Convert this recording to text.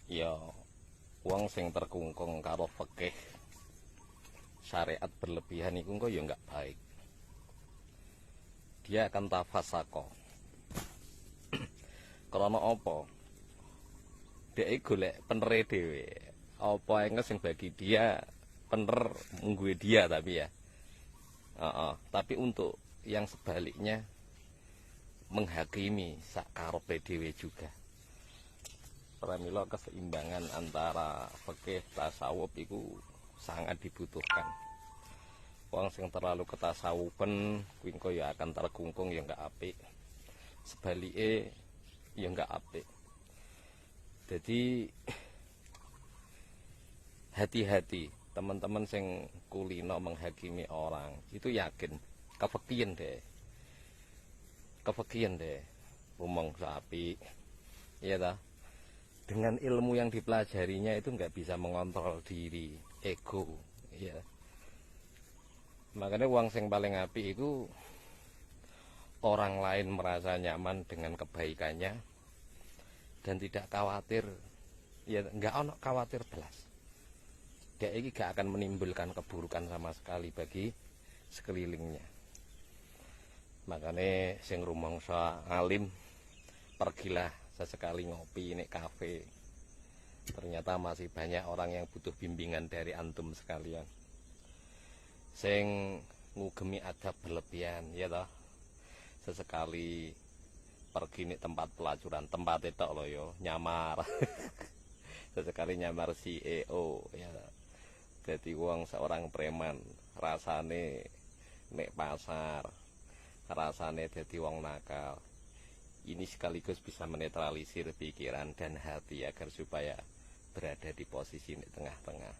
Ya wong sing terkungkung karo fikih syariat berlebihan iku kok ya enggak baik. Dia akan tafasako. Krana apa? Dhek golek penere dhewe. Apa enges sing bagi dia pener mungguwe dia tapi ya. Tapi untuk yang sebaliknya menghakimi sak karepe dhewe juga. Pramila keseimbangan antara fikih tasawuf iku sangat dibutuhkan. Wong sing terlalu ketasawufen kuwi engko ya akan terkungkung ya enggak apik. Sebalike ya enggak apik. Jadi hati-hati teman-teman sing kulino menghakimi orang itu yakin kefikian deh rumangsa apik iya ta, dengan ilmu yang dipelajarinya itu nggak bisa mengontrol diri, ego ya. Makanya uang sing paling apik itu orang lain merasa nyaman dengan kebaikannya dan tidak khawatir, ya nggak ono khawatir belas. Dia ini gak akan menimbulkan keburukan sama sekali bagi sekelilingnya. Makanya sing rumangsa alim, pergilah sesekali ngopi nek kafe. Ternyata masih banyak orang yang butuh bimbingan dari antum sekalian. Sing ngugemi adab berlebihan, ya toh. Sesekali pergi nek tempat pelacuran, tempat itu loh yo, nyamar. Sesekali nyamar CEO, ya. Jadi wong seorang preman, rasane nek pasar, rasane jadi wong nakal. Ini sekaligus bisa menetralisir pikiran dan hati agar supaya berada di posisi nek tengah-tengah.